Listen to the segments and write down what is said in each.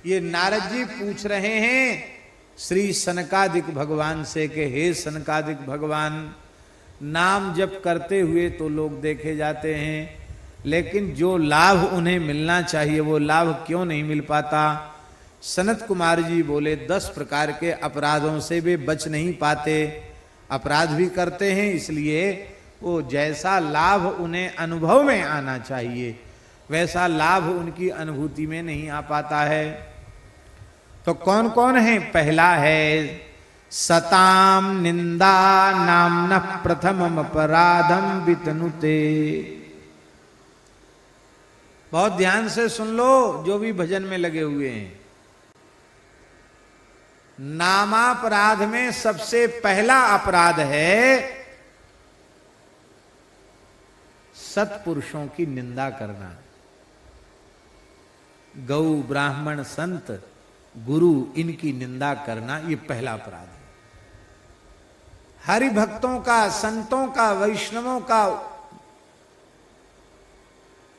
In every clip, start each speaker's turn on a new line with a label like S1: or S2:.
S1: ये नारद जी पूछ रहे हैं श्री सनकादिक भगवान से कि हे सनकादिक भगवान, नाम जप करते हुए तो लोग देखे जाते हैं, लेकिन जो लाभ उन्हें मिलना चाहिए वो लाभ क्यों नहीं मिल पाता। सनत कुमार जी बोले 10 प्रकार के अपराधों से वे बच नहीं पाते, अपराध भी करते हैं, इसलिए वो जैसा लाभ उन्हें अनुभव में आना चाहिए वैसा लाभ उनकी अनुभूति में नहीं आ पाता है। तो कौन कौन है? पहला है सताम निंदा नामन प्रथमम अपराधम वितनुते। बहुत ध्यान से सुन लो जो भी भजन में लगे हुए हैं। नामापराध में सबसे पहला अपराध है सत्पुरुषों की निंदा करना। गौ ब्राह्मण संत गुरु इनकी निंदा करना, ये पहला अपराध है। हरि भक्तों का, संतों का, वैष्णवों का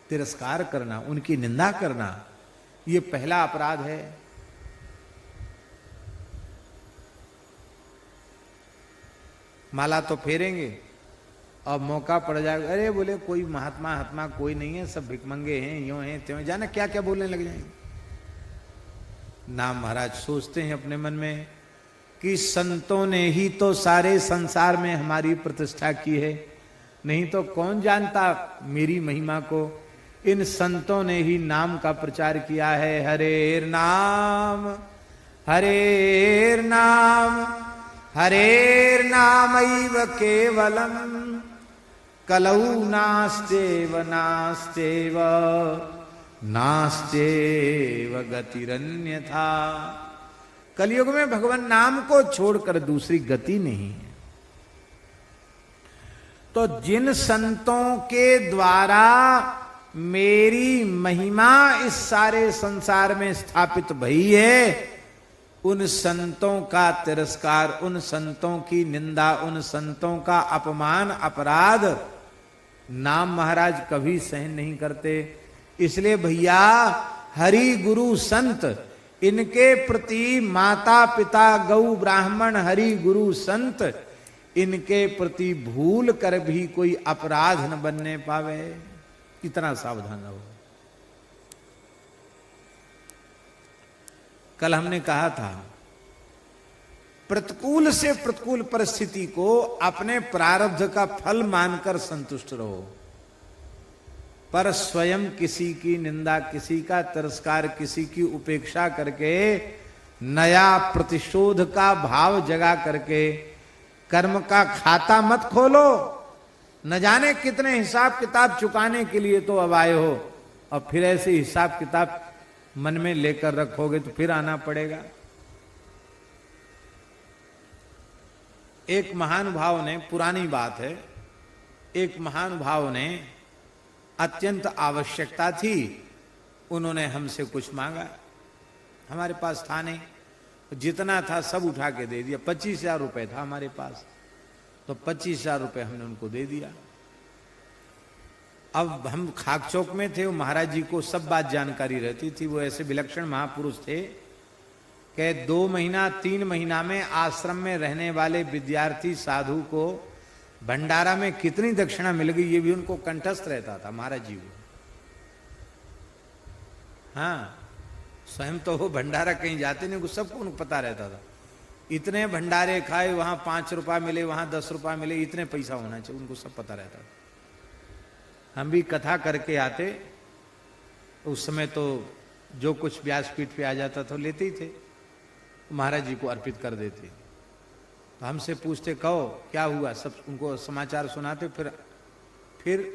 S1: तिरस्कार करना, उनकी निंदा करना, ये पहला अपराध है। माला तो फेरेंगे और मौका पड़ जाएगा, अरे बोले कोई महात्मा हत्मा कोई नहीं है, सब भिकमंगे हैं, यूं हैं त्यों, जाना क्या क्या बोलने लग जाएंगे। नाम महाराज सोचते हैं अपने मन में कि संतों ने ही तो सारे संसार में हमारी प्रतिष्ठा की है, नहीं तो कौन जानता मेरी महिमा को। इन संतों ने ही नाम का प्रचार किया है। हरेर नाम हरेर नाम हरेर नामैव केवलम कलौ नास्तेव नास्तेव नास्तेव गतिरन्यथा। कलयुग में भगवान नाम को छोड़कर दूसरी गति नहीं है। तो जिन संतों के द्वारा मेरी महिमा इस सारे संसार में स्थापित भई है, उन संतों का तिरस्कार, उन संतों की निंदा, उन संतों का अपमान, अपराध नाम महाराज कभी सहन नहीं करते। इसलिए भैया हरि गुरु संत इनके प्रति, माता पिता गौ ब्राह्मण हरि गुरु संत इनके प्रति भूल कर भी कोई अपराध न बनने पावे, इतना सावधान रहो। कल हमने कहा था प्रतिकूल से प्रतिकूल परिस्थिति को अपने प्रारब्ध का फल मानकर संतुष्ट रहो, पर स्वयं किसी की निंदा, किसी का तिरस्कार, किसी की उपेक्षा करके नया प्रतिशोध का भाव जगा करके कर्म का खाता मत खोलो। न जाने कितने हिसाब किताब चुकाने के लिए तो अब आए हो, और फिर ऐसे हिसाब किताब मन में लेकर रखोगे तो फिर आना पड़ेगा। एक महानुभाव ने, पुरानी बात है, एक महानुभाव ने अत्यंत आवश्यकता थी, उन्होंने हमसे कुछ मांगा, हमारे पास था नहीं, जितना था सब उठा के दे दिया। 25,000 रुपए था हमारे पास, तो 25,000 रुपए हमने उनको दे दिया। अब हम खाक चौक में थे, वो महाराज जी को सब बात जानकारी रहती थी। वो ऐसे विलक्षण महापुरुष थे कि 2 महीना 3 महीना में आश्रम में रहने वाले विद्यार्थी साधु को भंडारा में कितनी दक्षिणा मिल गई ये भी उनको कंठस्थ रहता था महाराज जी को। हाँ, स्वयं तो वो भंडारा कहीं जाते नहीं, सबको उनको पता रहता था। इतने भंडारे खाए, वहां 5 रुपया मिले, वहां 10 रुपया मिले, इतने पैसा होना चाहिए, उनको सब पता रहता था। हम भी कथा करके आते, उस समय तो जो कुछ व्यासपीठ पे आ जाता था लेते ही थे, महाराज जी को अर्पित कर देते। तो हमसे पूछते कहो क्या हुआ, सब उनको समाचार सुनाते। फिर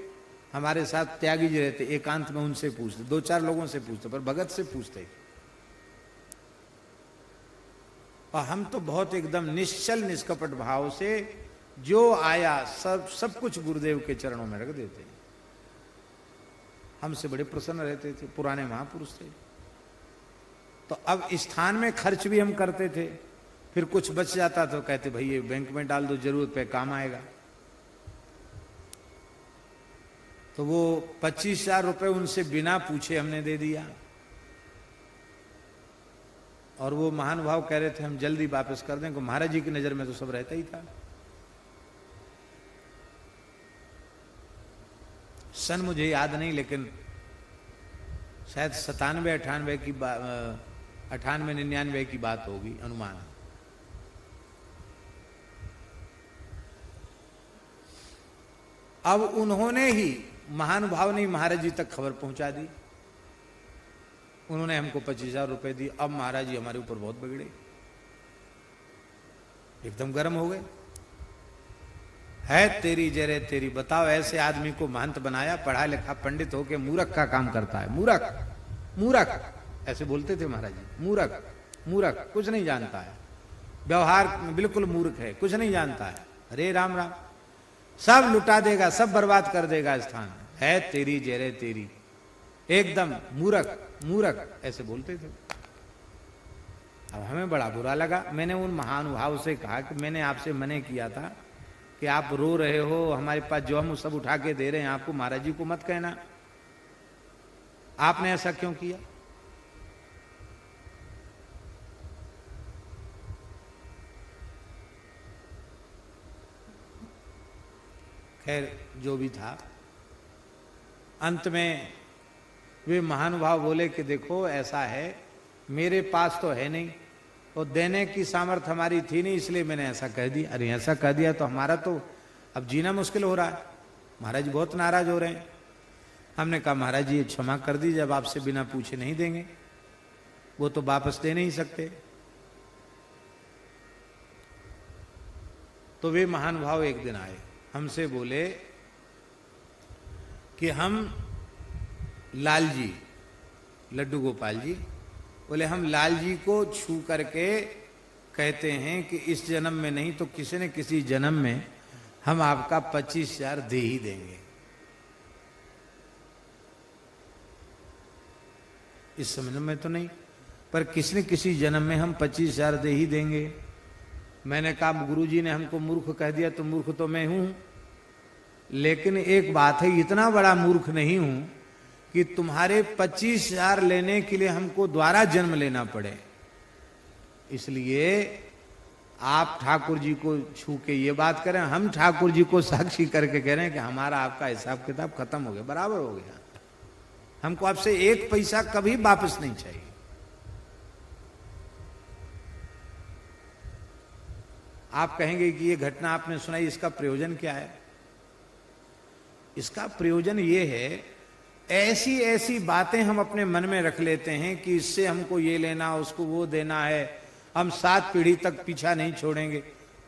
S1: हमारे साथ त्यागी जी रहते, एकांत में उनसे पूछते, 2-4 लोगों से पूछते, पर भगत से पूछते। और हम तो बहुत एकदम निश्चल निष्कपट भाव से जो आया सब कुछ गुरुदेव के चरणों में रख देते। हमसे बड़े प्रसन्न रहते थे, पुराने महापुरुष थे। तो अब स्थान में खर्च भी हम करते थे, फिर कुछ बच जाता तो कहते भाई ये बैंक में डाल दो, जरूरत पे काम आएगा। तो वो 25,000 रुपए उनसे बिना पूछे हमने दे दिया। और वो महानुभाव कह रहे थे हम जल्दी वापस कर दें, महाराज जी की नजर में तो सब रहता ही था। सन मुझे याद नहीं, लेकिन शायद 97-98 की 98-99 की बात होगी अनुमान। अब उन्होंने ही, महानुभाव ने महाराज जी तक खबर पहुंचा दी। उन्होंने हमको 25,000 रुपए दिए। अब महाराज जी हमारे ऊपर बहुत बिगड़े, एकदम गर्म हो गए। है तेरी जरे तेरी, बताओ ऐसे आदमी को महंत बनाया, पढ़ा लिखा पंडित होके मूर्ख का काम करता है। मूर्ख मूर्ख ऐसे बोलते थे महाराज जी। मूर्ख मूर्ख, कुछ नहीं जानता है, व्यवहार में बिल्कुल मूर्ख है, कुछ नहीं जानता है। अरे राम राम, सब लुटा देगा, सब बर्बाद कर देगा स्थान। है तेरी जरे तेरी, एकदम मूर्ख मूर्ख ऐसे बोलते थे। अब हमें बड़ा बुरा लगा। मैंने उन महानुभाव से कहा कि मैंने आपसे मने किया था कि आप रो रहे हो, हमारे पास जो हम सब उठा के दे रहे हैं आपको, महाराज जी को मत कहना। आपने ऐसा क्यों किया? खैर जो भी था, अंत में वे महानुभाव बोले कि देखो ऐसा है, मेरे पास तो है नहीं और देने की सामर्थ्य हमारी थी नहीं, इसलिए मैंने ऐसा कह दिया। अरे ऐसा कह दिया तो हमारा तो अब जीना मुश्किल हो रहा है। महाराज जी बहुत नाराज हो रहे हैं। हमने कहा महाराज जी क्षमा कर दीजिए, अब आपसे बिना पूछे नहीं देंगे, वो तो वापस दे नहीं सकते। तो वे महानुभाव एक दिन आए, हमसे बोले कि हम लाल जी, लड्डू गोपाल जी, बोले हम लाल जी को छू करके कहते हैं कि इस जन्म में नहीं तो किसी न किसी जन्म में हम आपका 25,000 दे ही देंगे। इस जन्म में तो नहीं, पर किसी न किसी जन्म में हम 25,000 दे ही देंगे। मैंने कहा गुरु जी ने हमको मूर्ख कह दिया तो मूर्ख तो मैं हूं, लेकिन एक बात है, इतना बड़ा मूर्ख नहीं हूं कि तुम्हारे 25,000 लेने के लिए हमको दोबारा जन्म लेना पड़े। इसलिए आप ठाकुर जी को छू के ये बात करें, हम ठाकुर जी को साक्षी करके कह रहे हैं कि हमारा आपका हिसाब किताब खत्म हो गया, बराबर हो गया। हमको आपसे एक पैसा कभी वापस नहीं चाहिए। आप कहेंगे कि ये घटना आपने सुनाई, इसका प्रयोजन क्या है? इसका प्रयोजन ये है, ऐसी ऐसी बातें हम अपने मन में रख लेते हैं कि इससे हमको ये लेना, उसको वो देना है, हम 7 पीढ़ी तक पीछा नहीं छोड़ेंगे।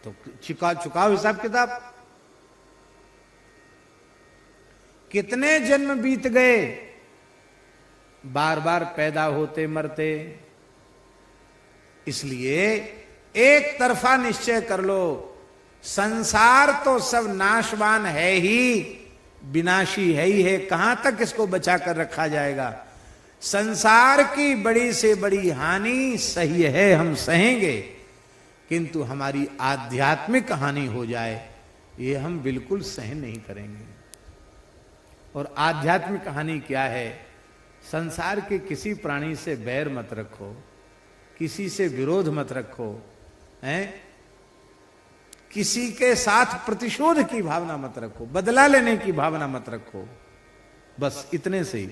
S1: तो चुकाओ हिसाब किताब। कितने जन्म बीत गए, बार बार पैदा होते मरते। इसलिए एक तरफा निश्चय कर लो, संसार तो सब नाशवान है ही, विनाशी है ही है, कहां तक इसको बचा कर रखा जाएगा। संसार की बड़ी से बड़ी हानि सही है, हम सहेंगे, किंतु हमारी आध्यात्मिक हानि हो जाए ये हम बिल्कुल सहन नहीं करेंगे। और आध्यात्मिक हानि क्या है? संसार के किसी प्राणी से बैर मत रखो, किसी से विरोध मत रखो, हैं? किसी के साथ प्रतिशोध की भावना मत रखो, बदला लेने की भावना मत रखो, बस इतने से ही।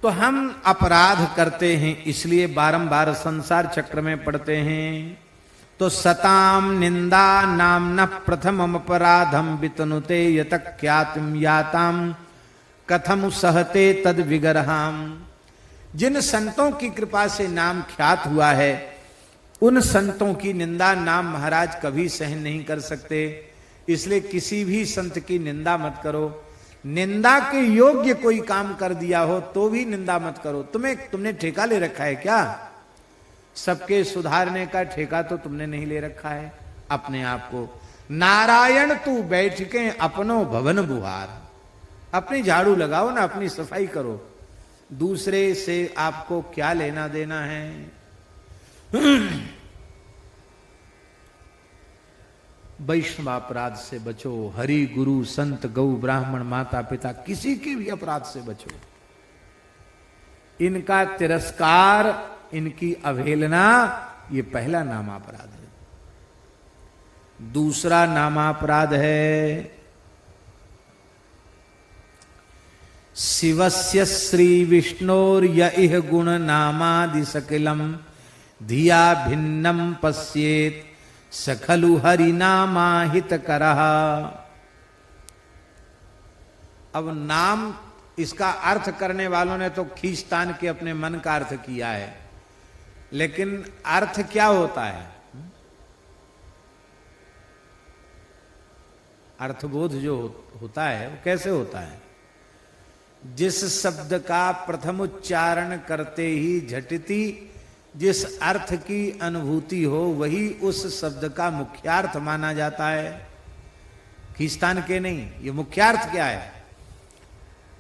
S1: तो हम अपराध करते हैं, इसलिए बारंबार संसार चक्र में पड़ते हैं। तो सताम निंदा नाम न प्रथमम अपराधम वितनुते यतक ख्यातिम याताम कथम सहते तद विगरहाम। जिन संतों की कृपा से नाम ख्यात हुआ है, उन संतों की निंदा नाम महाराज कभी सहन नहीं कर सकते। इसलिए किसी भी संत की निंदा मत करो। निंदा के योग्य कोई काम कर दिया हो तो भी निंदा मत करो। तुमने ठेका ले रखा है क्या? सबके सुधारने का ठेका तो तुमने नहीं ले रखा है अपने आप को। नारायण तू बैठ के अपनो भवन बुहार, अपनी झाड़ू लगाओ ना, अपनी सफाई करो, दूसरे से आपको क्या लेना देना है। वैष्णव अपराध से बचो, हरि गुरु संत गौ ब्राह्मण माता पिता किसी के भी अपराध से बचो। इनका तिरस्कार, इनकी अवहेलना, ये पहला नामापराध है। दूसरा नामापराध है शिवस्य श्री विष्णोर इह गुण नामादि सकलम धिया भिन्नम पश्येत सखलु हरि नामाहित करह। अब नाम, इसका अर्थ करने वालों ने तो खींचतान के अपने मन का अर्थ किया है, लेकिन अर्थ क्या होता है? अर्थबोध जो होता है वो कैसे होता है? जिस शब्द का प्रथम उच्चारण करते ही झटिति जिस अर्थ की अनुभूति हो, वही उस शब्द का मुख्यार्थ माना जाता है, खींचतान के नहीं। ये मुख्यार्थ क्या है?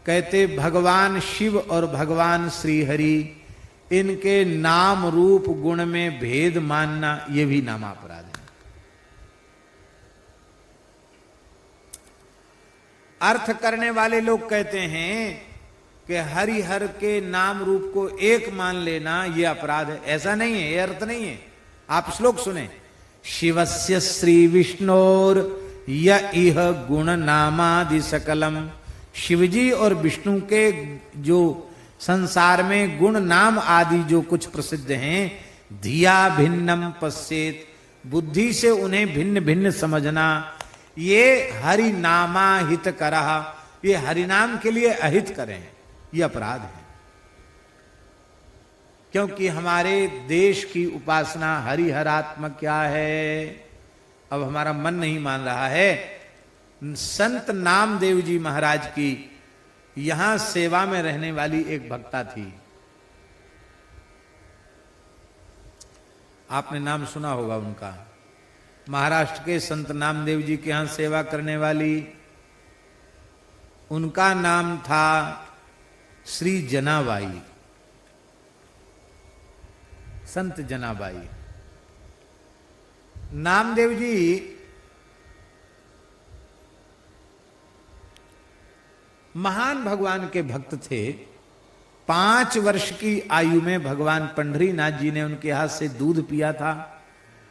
S1: कहते भगवान शिव और भगवान श्री हरि, इनके नाम रूप गुण में भेद मानना, ये भी नामापराध है। अर्थ करने वाले लोग कहते हैं कि हरिहर के नाम रूप को एक मान लेना ये अपराध है। ऐसा नहीं है, ये अर्थ नहीं है। आप श्लोक सुने, शिवस्य श्री विष्णोर इह गुण नामादि सकलम। शिवजी और विष्णु के जो संसार में गुण नाम आदि जो कुछ प्रसिद्ध हैं, धिया भिन्नम पश्येत, बुद्धि से उन्हें भिन्न भिन्न समझना, ये हरि नामाहित करह, ये हरिनाम के लिए अहित करें, ये अपराध है। क्योंकि हमारे देश की उपासना हरिहरात्मक क्या है? अब हमारा मन नहीं मान रहा है। संत नामदेव जी महाराज की यहां सेवा में रहने वाली एक भक्ता थी, आपने नाम सुना होगा उनका। महाराष्ट्र के संत नामदेव जी के यहां सेवा करने वाली, उनका नाम था श्री जनाबाई, संत जनाबाई। नामदेव जी महान भगवान के भक्त थे। 5 वर्ष की आयु में भगवान पंढरीनाथ जी ने उनके हाथ से दूध पिया था।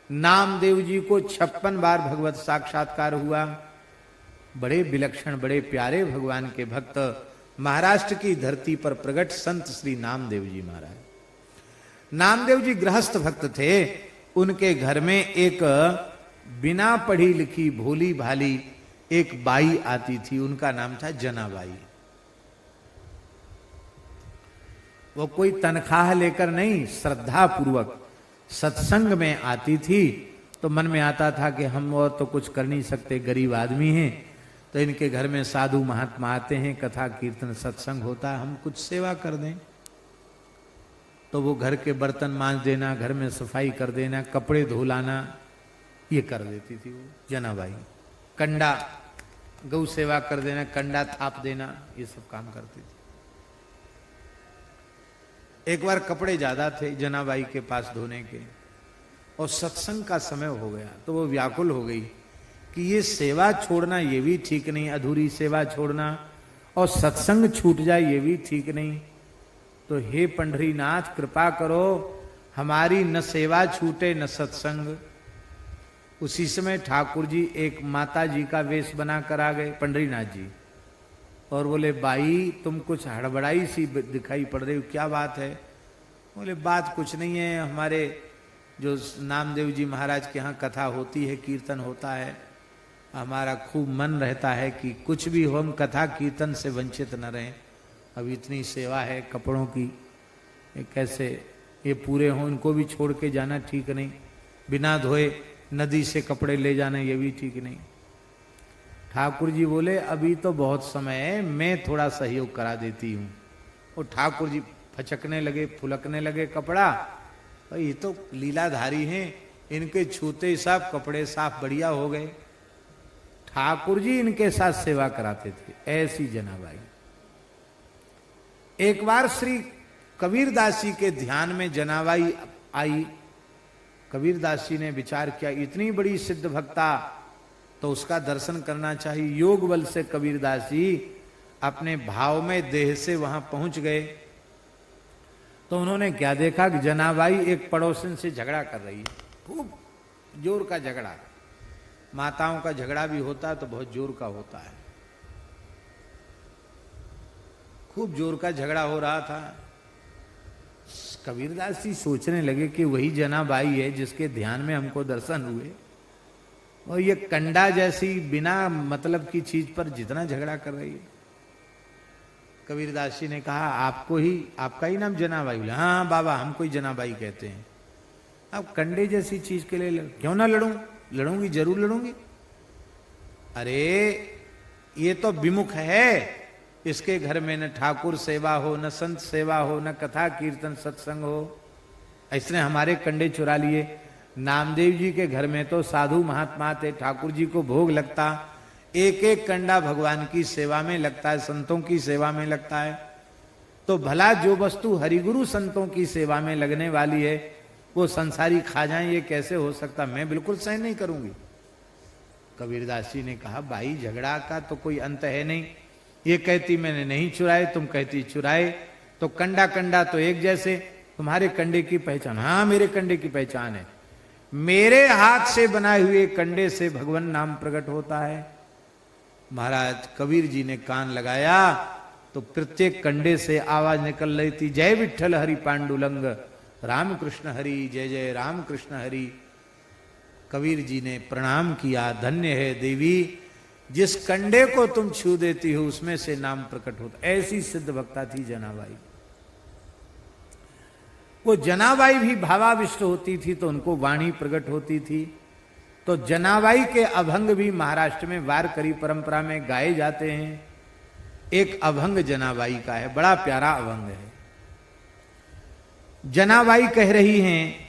S1: नामदेव जी को 56 बार भगवत साक्षात्कार हुआ। बड़े विलक्षण, बड़े प्यारे भगवान के भक्त, महाराष्ट्र की धरती पर प्रकट संत श्री नामदेव जी महाराज। नामदेव जी गृहस्थ भक्त थे। उनके घर में एक बिना पढ़ी लिखी भोली भाली एक बाई आती थी, उनका नाम था जनाबाई। वो कोई तनख्वाह लेकर नहीं, श्रद्धा पूर्वक सत्संग में आती थी। तो मन में आता था कि हम और तो कुछ कर नहीं सकते, गरीब आदमी हैं, तो इनके घर में साधु महात्मा आते हैं, कथा कीर्तन सत्संग होता है, हम कुछ सेवा कर दें। तो वो घर के बर्तन मांज देना, घर में सफाई कर देना, कपड़े धो लाना, ये कर देती थी वो जनाबाई। कंडा, गौ सेवा कर देना, कंडा थाप देना, ये सब काम करती थी। एक बार कपड़े ज्यादा थे जनाबाई के पास धोने के, और सत्संग का समय हो गया, तो वो व्याकुल हो गई कि ये सेवा छोड़ना ये भी ठीक नहीं, अधूरी सेवा छोड़ना, और सत्संग छूट जाए ये भी ठीक नहीं। तो हे पंढरीनाथ कृपा करो, हमारी न सेवा छूटे न सत्संग। उसी समय ठाकुर जी एक माता जी का वेश बना कर आ गए पंढरीनाथ जी, और बोले बाई तुम कुछ हड़बड़ाई सी दिखाई पड़ रही हो, क्या बात है? बोले बात कुछ नहीं है, हमारे जो नामदेव जी महाराज के यहाँ कथा होती है, कीर्तन होता है, हमारा खूब मन रहता है कि कुछ भी हो हम कथा कीर्तन से वंचित न रहें। अब इतनी सेवा है कपड़ों की, कैसे ये पूरे हों, इनको भी छोड़ के जाना ठीक नहीं, बिना धोए नदी से कपड़े ले जाना ये भी ठीक नहीं। ठाकुर जी बोले अभी तो बहुत समय है, मैं थोड़ा सहयोग करा देती हूँ। और ठाकुर जी फचकने लगे, फुलकने लगे कपड़ा, ये तो लीलाधारी हैं, इनके छूते सब कपड़े साफ बढ़िया हो गए। ठाकुर जी इनके साथ सेवा कराते थे, ऐसी जनाबाई। एक बार श्री कबीरदास जी के ध्यान में जनाबाई आई। कबीरदास जी ने विचार किया इतनी बड़ी सिद्ध भक्ता, तो उसका दर्शन करना चाहिए। योग बल से कबीरदास जी अपने भाव में देह से वहां पहुंच गए। तो उन्होंने क्या देखा कि जनाबाई एक पड़ोसन से झगड़ा कर रही है, खूब जोर का झगड़ा। माताओं का झगड़ा भी होता है तो बहुत जोर का होता है। खूब जोर का झगड़ा हो रहा था। कबीरदास जी सोचने लगे कि वही जनाबाई है जिसके ध्यान में हमको दर्शन हुए, और ये कंडा जैसी बिना मतलब की चीज पर जितना झगड़ा कर रही है। कबीरदास जी ने कहा आपका ही नाम जनाबाई? बोले हाँ बाबा, हमको ही जनाबाई कहते हैं। अब कंडे जैसी चीज के लिए क्यों ना लड़ूंगी, जरूर लड़ूंगी। अरे ये तो विमुख है, इसके घर में न ठाकुर सेवा हो, न संत सेवा हो, न कथा कीर्तन सत्संग हो, इसने हमारे कंडे चुरा लिए। नामदेव जी के घर में तो साधु महात्मा थे, ठाकुर जी को भोग लगता, एक एक कंडा भगवान की सेवा में लगता है, संतों की सेवा में लगता है। तो भला जो वस्तु हरिगुरु संतों की सेवा में लगने वाली है वो संसारी खा जाए, ये कैसे हो सकता? मैं बिल्कुल सहन नहीं करूंगी। कबीरदास जी ने कहा भाई झगड़ा का तो कोई अंत है नहीं, ये कहती मैंने नहीं चुराए, तुम कहती चुराए, तो कंडा कंडा तो एक जैसे। तुम्हारे कंडे की पहचान? हाँ मेरे कंडे की पहचान है, मेरे हाथ से बनाए हुए कंडे से भगवान नाम प्रकट होता है। महाराज कबीर जी ने कान लगाया तो प्रत्येक कंडे से आवाज निकल रही थी, जय विठ्ठल हरि पांडुलंग, राम कृष्ण हरि, जय जय राम कृष्ण हरि। कबीर जी ने प्रणाम किया, धन्य है देवी, जिस कंडे को तुम छू देती हो उसमें से नाम प्रकट होता। ऐसी सिद्ध भक्ता थी जनाबाई। वो जनाबाई भी भावाविष्ट होती थी तो उनको वाणी प्रकट होती थी। तो जनाबाई के अभंग भी महाराष्ट्र में वारकरी परंपरा में गाए जाते हैं। एक अभंग जनाबाई का है, बड़ा प्यारा अभंग है। जनाबाई कह रही हैं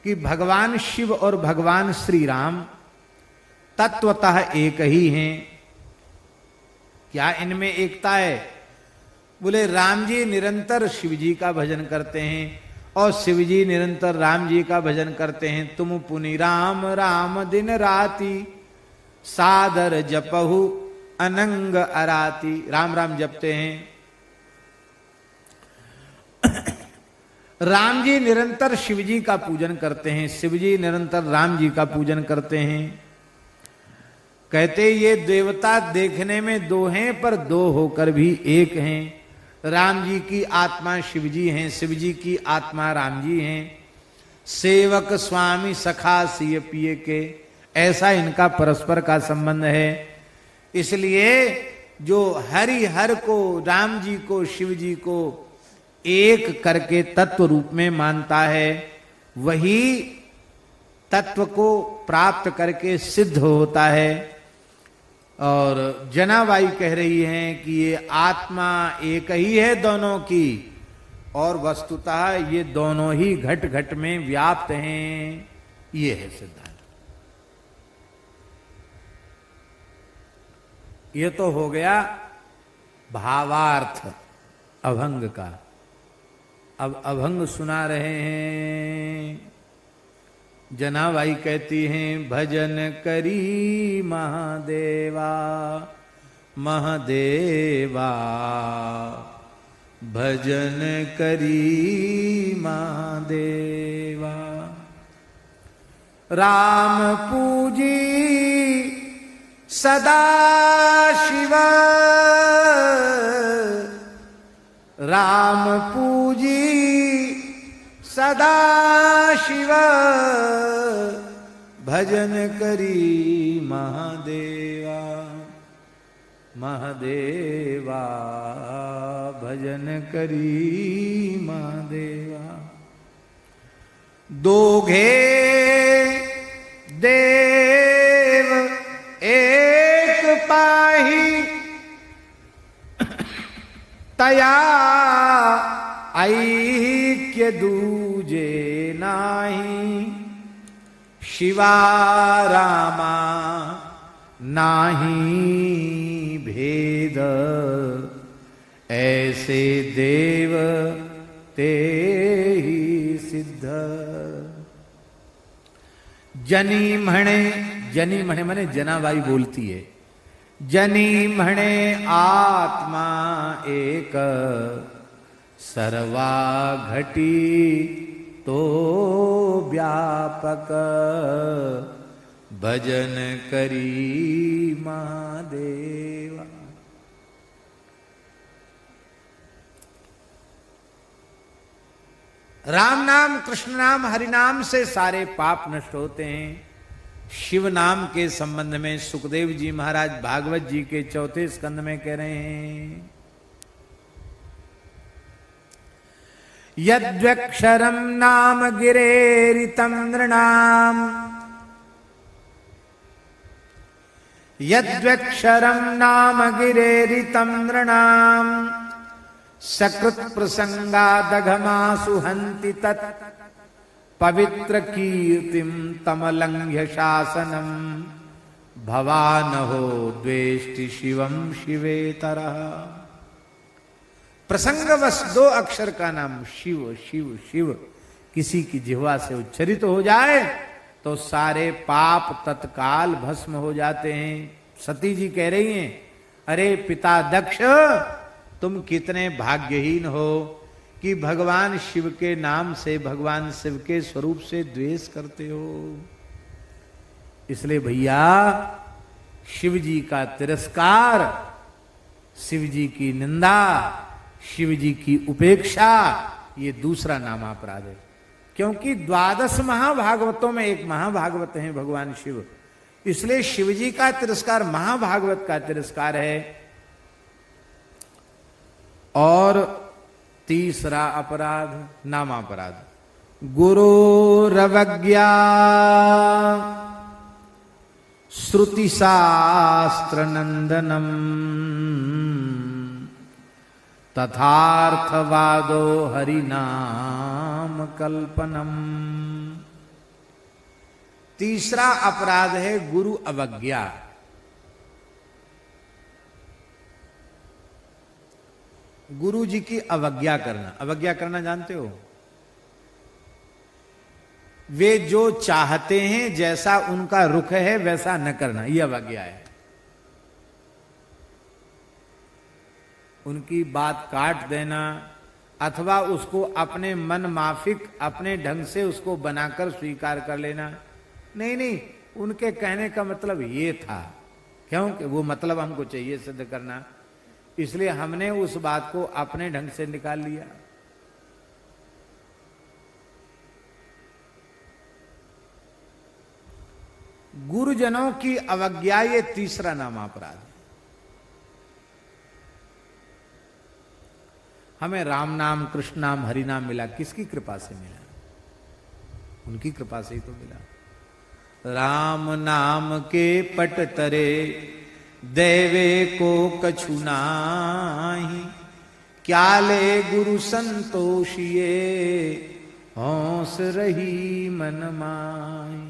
S1: कि भगवान शिव और भगवान श्री राम तत्वतः एक ही हैं। क्या इनमें एकता है? बोले राम जी निरंतर शिव जी का भजन करते हैं और शिव जी निरंतर राम जी का भजन करते हैं। तुम पुनि राम राम दिन राति, सादर जपहु अनंग अराती। राम राम जपते हैं। राम जी निरंतर शिव जी का पूजन करते हैं, शिव जी निरंतर राम जी का पूजन करते हैं। कहते ये देवता देखने में दो हैं पर दो होकर भी एक हैं। राम जी की आत्मा शिव जी हैं, शिव जी की आत्मा राम जी हैं। सेवक स्वामी सखा सिय पिए के, ऐसा इनका परस्पर का संबंध है। इसलिए जो हरि हर को, राम जी को, शिव जी को एक करके तत्व रूप में मानता है, वही तत्व को प्राप्त करके सिद्ध होता है। और जनाबाई कह रही हैं कि ये आत्मा एक ही है दोनों की, और वस्तुतः ये दोनों ही घट घट में व्याप्त हैं। ये है सिद्धांत। ये तो हो गया भावार्थ अभंग का। अब अभंग सुना रहे हैं। जनाबाई कहती हैं भजन करी महादेवा, महादेवा भजन करी महादेवा। राम पूजी सदा शिव, राम पूजी सदा शिव, भजन करी महादेवा, महादेवा भजन करी महादेवा। दोघे देव एक पाही, तया ऐक्य दूजे नाही। शिवा रामा नाही भेद, ऐसे देव ते ही सिद्ध। जनी म्हणे, जनी म्हणे माने जनाबाई बोलती है। जनी म्हणे आत्मा एक, सर्वा घटी तो व्यापक, भजन करी महादेवा। राम नाम, कृष्ण नाम, हरि नाम से सारे पाप नष्ट होते हैं। शिव नाम के संबंध में सुखदेव जी महाराज भागवत जी के 4थे स्कंद में कह रहे हैं, यद्वक्षरम नाम गिरेरितम नृणाम, यद्वक्षरम नाम गिरेरितम नृणाम, सकृत प्रसंगादघमासु हन्ति तत्, पवित्र कीर्तिम तमलंघ्य शासनम, भवानहो द्वेष्टि शिवम शिवेतरः। प्रसंगवश 2 अक्षर का नाम शिव शिव शिव किसी की जिह्वा से उच्चरित हो जाए तो सारे पाप तत्काल भस्म हो जाते हैं। सती जी कह रही हैं, अरे पिता दक्ष, तुम कितने भाग्यहीन हो कि भगवान शिव के नाम से, भगवान शिव के स्वरूप से द्वेष करते हो। इसलिए भैया शिव जी का तिरस्कार, शिव जी की निंदा, शिव जी की उपेक्षा, ये दूसरा नाम अपराध है। क्योंकि 12 महाभागवतों में एक महाभागवत है भगवान शिव, इसलिए शिव जी का तिरस्कार महाभागवत का तिरस्कार है। और तीसरा अपराध नामापराध, गुरोरवज्ञा श्रुति शास्त्र नंदनम, तथार्थवादो हरिनाम कल्पनम। तीसरा अपराध है गुरु अवज्ञा। गुरु जी की अवज्ञा करना। अवज्ञा करना जानते हो? वे जो चाहते हैं, जैसा उनका रुख है वैसा न करना, यह अवज्ञा है। उनकी बात काट देना अथवा उसको अपने मन माफिक अपने ढंग से उसको बनाकर स्वीकार कर लेना। नहीं नहीं, उनके कहने का मतलब ये था, क्योंकि वो मतलब हमको चाहिए सिद्ध करना, इसलिए हमने उस बात को अपने ढंग से निकाल लिया। गुरुजनों की अवज्ञा, ये तीसरा नामापराध है। हमें राम नाम, कृष्ण नाम, हरि नाम मिला, किसकी कृपा से मिला? उनकी कृपा से ही तो मिला। राम नाम के पट तरे देवे को कछु नाही, क्या ले गुरु संतोषिए हौस रही मन माई।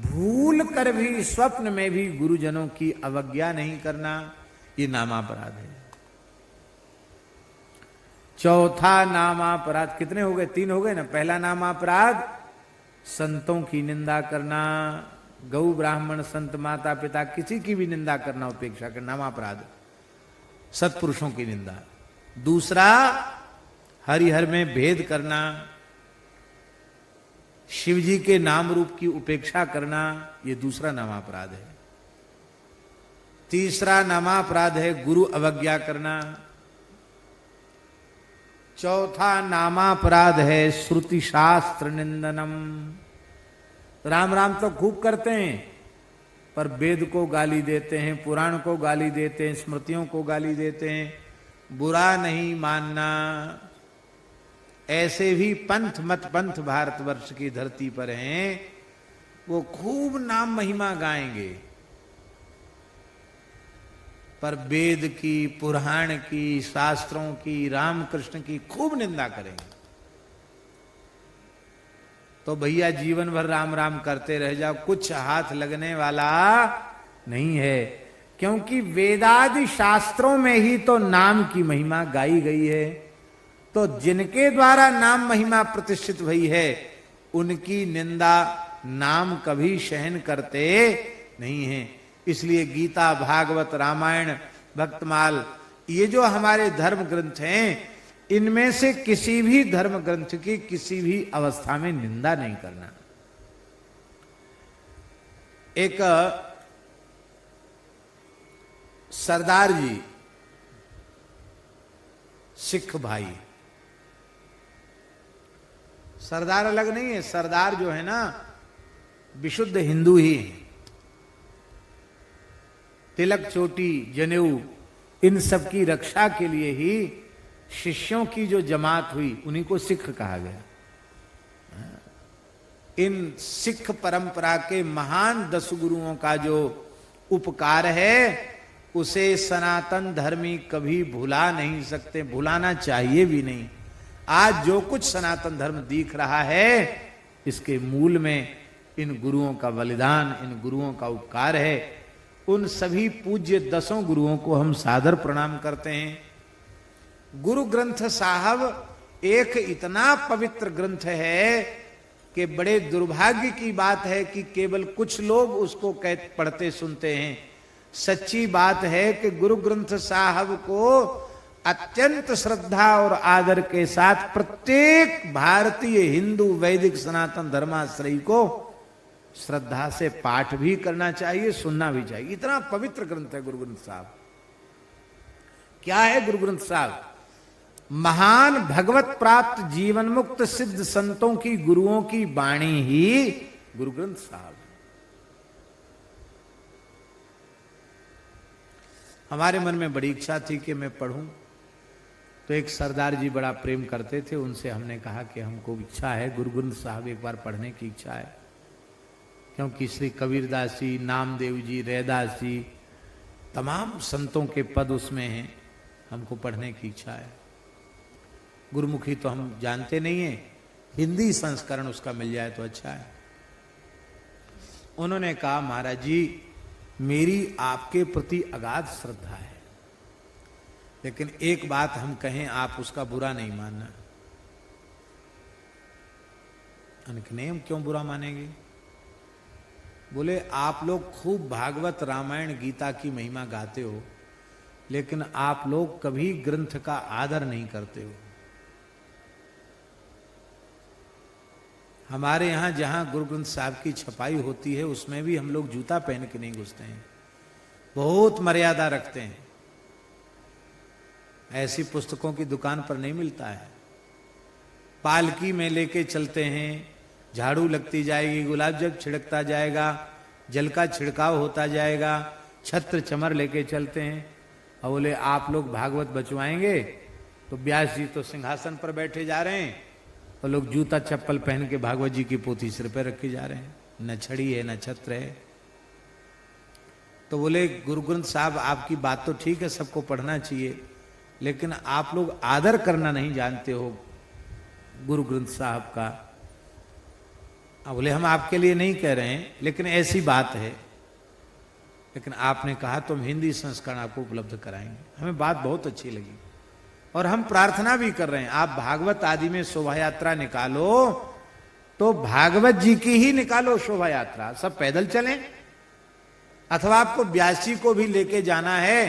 S1: भूल कर भी, स्वप्न में भी गुरुजनों की अवज्ञा नहीं करना, ये नामापराध है। चौथा नामापराध, कितने हो गए? 3 हो गए ना। पहला नामापराध संतों की निंदा करना, गौ ब्राह्मण संत माता पिता किसी की भी निंदा करना, उपेक्षा करना, नामापराध, सत्पुरुषों की निंदा। दूसरा हरिहर में भेद करना, शिव जी के नाम रूप की उपेक्षा करना, ये दूसरा नामापराध है। तीसरा नामापराध है गुरु अवज्ञा करना। चौथा नामापराध है श्रुति शास्त्र निंदनम। राम राम तो खूब करते हैं, पर वेद को गाली देते हैं, पुराण को गाली देते हैं, स्मृतियों को गाली देते हैं। बुरा नहीं मानना। ऐसे भी पंथ मत पंथ भारतवर्ष की धरती पर हैं, वो खूब नाम महिमा गाएंगे, पर वेद की, पुराण की, शास्त्रों की, रामकृष्ण की खूब निंदा करेंगे। तो भैया जीवन भर राम राम करते रह जाओ, कुछ हाथ लगने वाला नहीं है। क्योंकि वेदादि शास्त्रों में ही तो नाम की महिमा गाई गई है। तो जिनके द्वारा नाम महिमा प्रतिष्ठित हुई है, उनकी निंदा नाम कभी सहन करते नहीं हैं। इसलिए गीता, भागवत, रामायण, भक्तमाल, ये जो हमारे धर्म ग्रंथ हैं, इनमें से किसी भी धर्म ग्रंथ की किसी भी अवस्था में निंदा नहीं करना। एक सरदार जी, सिख भाई, सरदार अलग नहीं है, सरदार जो है ना विशुद्ध हिंदू ही है। तिलक, चोटी, जनेऊ, इन सब की रक्षा के लिए ही शिष्यों की जो जमात हुई उन्हीं को सिख कहा गया। इन सिख परंपरा के महान 10 गुरुओं का जो उपकार है उसे सनातन धर्मी कभी भुला नहीं सकते, भुलाना चाहिए भी नहीं। आज जो कुछ सनातन धर्म दिख रहा है इसके मूल में इन गुरुओं का बलिदान, इन गुरुओं का उपकार है। उन सभी पूज्य 10 गुरुओं को हम सादर प्रणाम करते हैं। गुरु ग्रंथ साहब एक इतना पवित्र ग्रंथ है कि बड़े दुर्भाग्य की बात है कि केवल कुछ लोग उसको पढ़ते सुनते हैं। सच्ची बात है कि गुरु ग्रंथ साहब को अत्यंत श्रद्धा और आदर के साथ प्रत्येक भारतीय हिंदू वैदिक सनातन धर्माश्रयी को श्रद्धा से पाठ भी करना चाहिए, सुनना भी चाहिए। इतना पवित्र ग्रंथ है गुरु ग्रंथ साहब। क्या है गुरु ग्रंथ साहब? महान भगवत प्राप्त जीवन मुक्त सिद्ध संतों की, गुरुओं की वाणी ही गुरु ग्रंथ साहब। हमारे मन में बड़ी इच्छा थी कि मैं पढ़ूं, तो एक सरदार जी बड़ा प्रेम करते थे, उनसे हमने कहा कि हमको इच्छा है गुरु ग्रंथ साहब एक बार पढ़ने की इच्छा है, क्योंकि श्री कबीरदास जी, नामदेव जी, रैदास जी, तमाम संतों के पद उसमें हैं, हमको पढ़ने की इच्छा है। गुरुमुखी तो हम जानते नहीं हैं, हिंदी संस्करण उसका मिल जाए तो अच्छा है। उन्होंने कहा महाराज जी मेरी आपके प्रति अगाध श्रद्धा है, लेकिन एक बात हम कहें आप उसका बुरा नहीं मानना। नहीं, हम क्यों बुरा मानेंगे? बोले आप लोग खूब भागवत, रामायण, गीता की महिमा गाते हो, लेकिन आप लोग कभी ग्रंथ का आदर नहीं करते हो। हमारे यहां जहां गुरु ग्रंथ साहब की छपाई होती है उसमें भी हम लोग जूता पहन के नहीं घुसते हैं, बहुत मर्यादा रखते हैं। ऐसी पुस्तकों की दुकान पर नहीं मिलता है। पालकी में लेके चलते हैं, झाड़ू लगती जाएगी, गुलाब जल छिड़कता जाएगा, जल का छिड़काव होता जाएगा, छत्र चमर लेके चलते हैं। और बोले आप लोग भागवत बचवाएंगे तो व्यास जी तो सिंहासन पर बैठे जा रहे हैं और लोग जूता चप्पल पहन के भागवत जी की पोथी सिर पर रखे जा रहे हैं, न छड़ी है न छत्र है। तो बोले गुरु ग्रंथ साहब आपकी बात तो ठीक है, सबको पढ़ना चाहिए, लेकिन आप लोग आदर करना नहीं जानते हो गुरु ग्रंथ साहब का। बोले हम आपके लिए नहीं कह रहे हैं, लेकिन ऐसी बात है। लेकिन आपने कहा तो हम हिंदी संस्करण आपको उपलब्ध कराएंगे। हमें बात बहुत अच्छी लगी और हम प्रार्थना भी कर रहे हैं आप भागवत आदि में शोभा यात्रा निकालो तो भागवत जी की ही निकालो शोभा यात्रा, सब पैदल चलें, अथवा आपको व्यास जी को भी लेके जाना है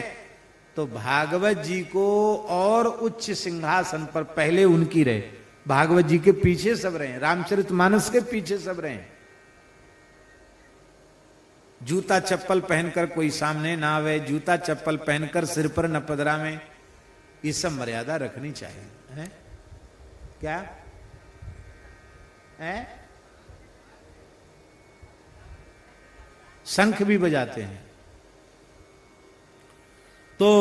S1: तो भागवत जी को और उच्च सिंहासन पर पहले उनकी रहे, भागवत जी के पीछे सब रहे, रामचरितमानस के पीछे सब रहे। जूता चप्पल पहनकर कोई सामने ना आवे, जूता चप्पल पहनकर सिर पर न पदरा में, ये सब मर्यादा रखनी चाहिए है? क्या है? शंख भी बजाते हैं। तो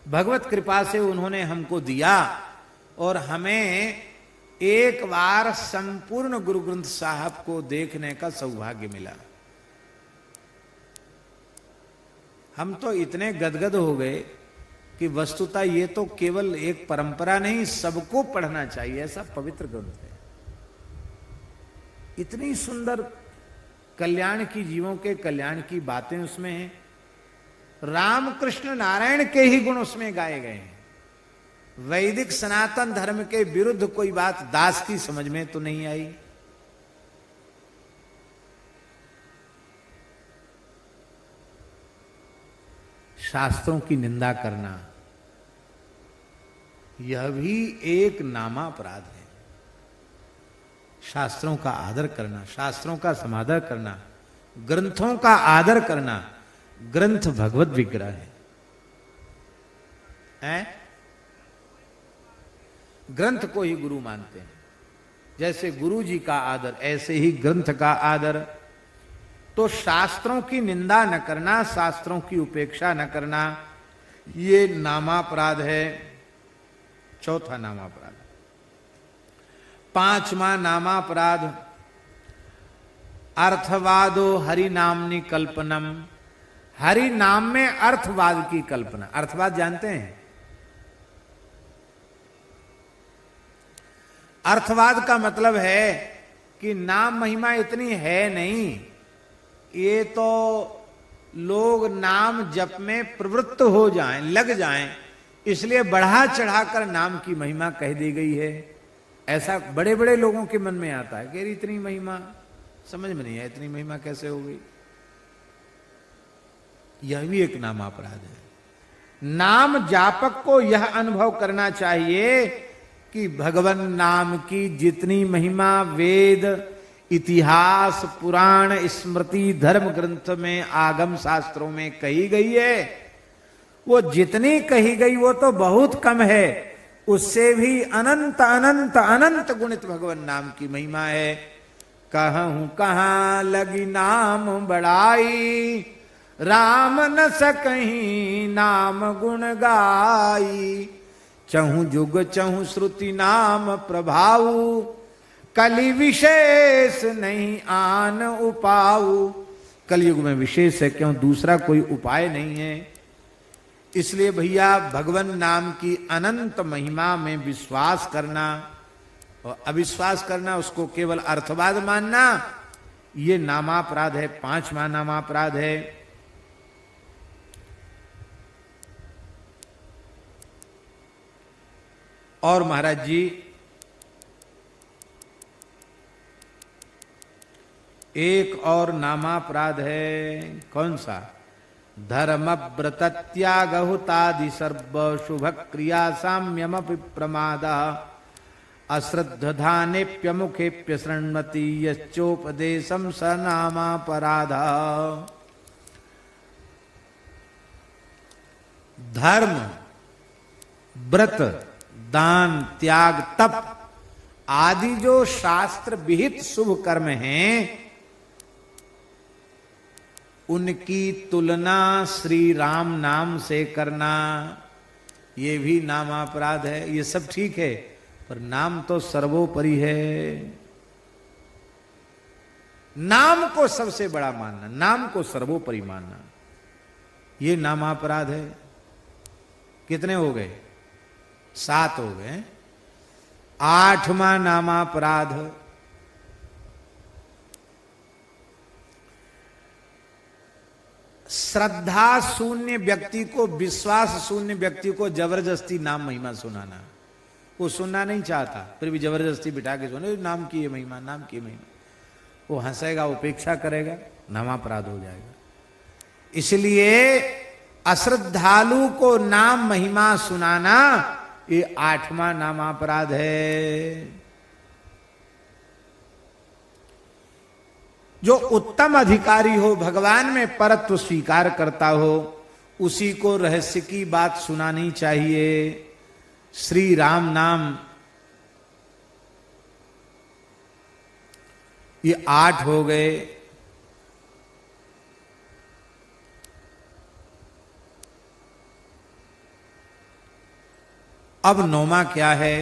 S1: भगवत कृपा से उन्होंने हमको दिया और हमें एक बार संपूर्ण गुरु ग्रंथ साहब को देखने का सौभाग्य मिला। हम तो इतने गदगद हो गए कि वस्तुतः ये तो केवल एक परंपरा नहीं, सबको पढ़ना चाहिए, ऐसा पवित्र ग्रंथ है। इतनी सुंदर कल्याण की, जीवों के कल्याण की बातें उसमें हैं। रामकृष्ण नारायण के ही गुण उसमें गाए गए हैं। वैदिक सनातन धर्म के विरुद्ध कोई बात दास की समझ में तो नहीं आई। शास्त्रों की निंदा करना, यह भी एक नामापराध है। शास्त्रों का आदर करना, शास्त्रों का समादर करना, ग्रंथों का आदर करना। ग्रंथ भगवत विग्रह है, ग्रंथ को ही गुरु मानते हैं। जैसे गुरु जी का आदर ऐसे ही ग्रंथ का आदर। तो शास्त्रों की निंदा न करना, शास्त्रों की उपेक्षा न करना, ये नामापराध है। चौथा नामापराध। पांचवा नामापराध अर्थवादो हरि नामनि कल्पनम। हरि नाम में अर्थवाद की कल्पना। अर्थवाद जानते हैं? अर्थवाद का मतलब है कि नाम महिमा इतनी है नहीं, ये तो लोग नाम जप में प्रवृत्त हो जाएं, लग जाएं, इसलिए बढ़ा चढ़ाकर नाम की महिमा कह दी गई है। ऐसा बड़े बड़े लोगों के मन में आता है कि इतनी महिमा, समझ में नहीं है इतनी महिमा कैसे हो गई। यह भी एक नामापराध है। नाम जापक को यह अनुभव करना चाहिए कि भगवान नाम की जितनी महिमा वेद, इतिहास, पुराण, स्मृति, धर्म ग्रंथ में, आगम शास्त्रों में कही गई है, वो जितनी कही गई वो तो बहुत कम है। उससे भी अनंत अनंत अनंत गुणित भगवान नाम की महिमा है। कहूं कहां लगी नाम बड़ाई, राम न सकहीं नाम गुण गाई। चहु जुग चहु श्रुति नाम प्रभाऊ, कलि विशेष नहीं आन उपाऊ। कलयुग में विशेष है, क्यों दूसरा कोई उपाय नहीं है। इसलिए भैया भगवान नाम की अनंत महिमा में विश्वास करना और अविश्वास करना, उसको केवल अर्थवाद मानना, ये नामापराध है। पांचवा नामापराध है। और महाराज जी एक और नामापराध है। कौन सा? धर्म व्रत त्यागहुतादि सर्व शुभ क्रिया साम्यमपि प्रमाद, अश्रद्धधानेप्य मुखेप्य शृण्वति यश्चोपदेशम स नामापराध। धर्म, व्रत, दान, त्याग, तप आदि जो शास्त्र विहित शुभ कर्म हैं, उनकी तुलना श्री राम नाम से करना, ये भी नामापराध है। ये सब ठीक है, पर नाम तो सर्वोपरि है। नाम को सबसे बड़ा मानना, नाम को सर्वोपरि मानना, ये नामापराध है। कितने हो गए? 7 हो गए। 8वां नामापराध श्रद्धा शून्य व्यक्ति को, विश्वास शून्य व्यक्ति को जबरदस्ती नाम महिमा सुनाना। वो सुनना नहीं चाहता, फिर भी जबरदस्ती बिठा के सुने नाम की ये महिमा, नाम की महिमा। वो हंसेगा, उपेक्षा करेगा, नामापराध हो जाएगा। इसलिए अश्रद्धालु को नाम महिमा सुनाना, ये 8वां नामापराध है। जो उत्तम अधिकारी हो, भगवान में परत्व स्वीकार करता हो, उसी को रहस्य की बात सुनानी चाहिए। श्री राम नाम, ये 8 हो गए। अब 9वां क्या है?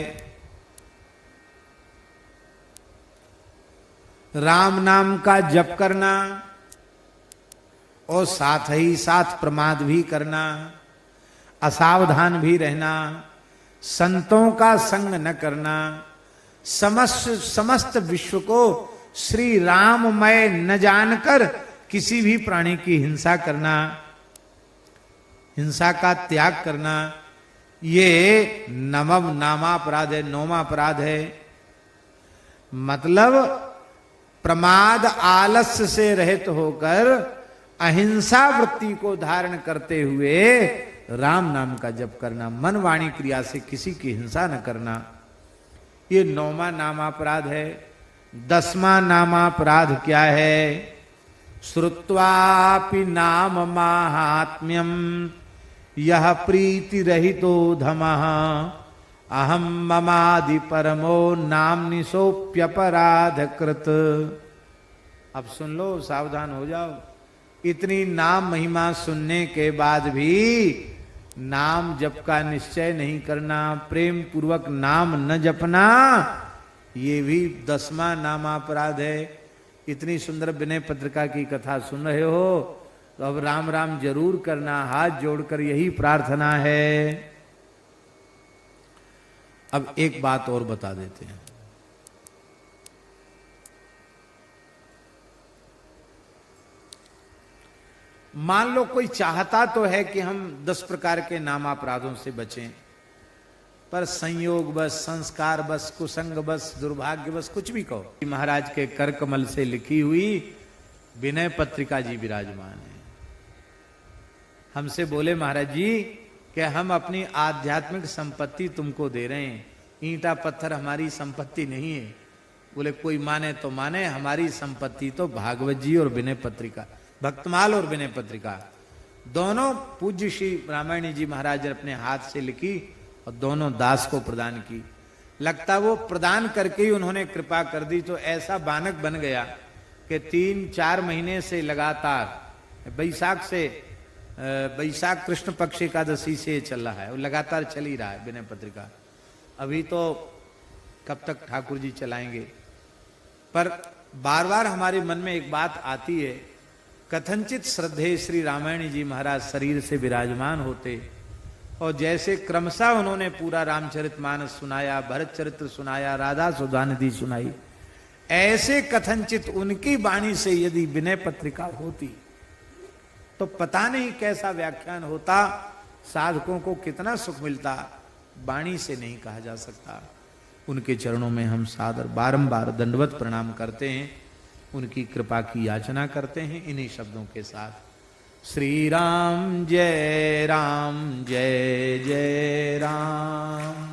S1: राम नाम का जप करना और साथ ही साथ प्रमाद भी करना, असावधान भी रहना, संतों का संग न करना, समस्त विश्व को श्री राममय न जानकर किसी भी प्राणी की हिंसा करना, हिंसा का त्याग करना, ये नवम नामापराध है, 9वां अपराध है। मतलब प्रमाद आलस्य से रहित होकर अहिंसा वृत्ति को धारण करते हुए राम नाम का जप करना, मन वाणी क्रिया से किसी की हिंसा न करना, ये 9वां नामापराध है। 10वां नामापराध क्या है? श्रुत्वापि नाम माहात्म्यम यह प्रीति रहितो धमः अहम ममादि परमो नाम निसोप्यपराध कृत। अब सुन लो, सावधान हो जाओ। इतनी नाम महिमा सुनने के बाद भी नाम जप का निश्चय नहीं करना, प्रेम पूर्वक नाम न जपना, ये भी 10वां नामापराध है। इतनी सुंदर विनय पत्रिका की कथा सुन रहे हो तो अब राम राम जरूर करना, हाथ जोड़कर यही प्रार्थना है। अब एक बात और बता देते हैं। मान लो कोई चाहता तो है कि हम 10 प्रकार के नामापराधों से बचें, पर संयोग बस, संस्कार बस, कुसंग बस, दुर्भाग्य बस, कुछ भी कहो, महाराज के कर कमल से लिखी हुई विनय पत्रिका जी विराजमान है। हमसे बोले महाराज जी कि हम अपनी आध्यात्मिक संपत्ति तुमको दे रहे हैं, ईंटा पत्थर हमारी संपत्ति नहीं है। बोले कोई माने तो माने, हमारी संपत्ति तो भागवत जी और विनय पत्रिका, भक्तमाल और विनय पत्रिका दोनों पूज्य श्री रामायणी जी महाराज ने अपने हाथ से लिखी और दोनों दास को प्रदान की। लगता वो प्रदान करके ही उन्होंने कृपा कर दी, तो ऐसा बानक बन गया कि 3-4 महीने से लगातार बैसाख कृष्ण पक्ष एकादशी से चल रहा है, वो लगातार चल ही रहा है विनय पत्रिका। अभी तो कब तक ठाकुर जी चलाएंगे, पर बार बार हमारे मन में एक बात आती है, कथनचित श्रद्धेय श्री रामायणी जी महाराज शरीर से विराजमान होते और जैसे क्रमशः उन्होंने पूरा रामचरितमानस सुनाया, भरत चरित्र सुनाया, राधा सुधानिधि सुनाई, ऐसे कथनचित उनकी वाणी से यदि विनय पत्रिका होती तो पता नहीं कैसा व्याख्यान होता, साधकों को कितना सुख मिलता, वाणी से नहीं कहा जा सकता। उनके चरणों में हम सादर बारंबार दंडवत प्रणाम करते हैं, उनकी कृपा की याचना करते हैं इन्हीं शब्दों के साथ। श्री राम जय जय राम।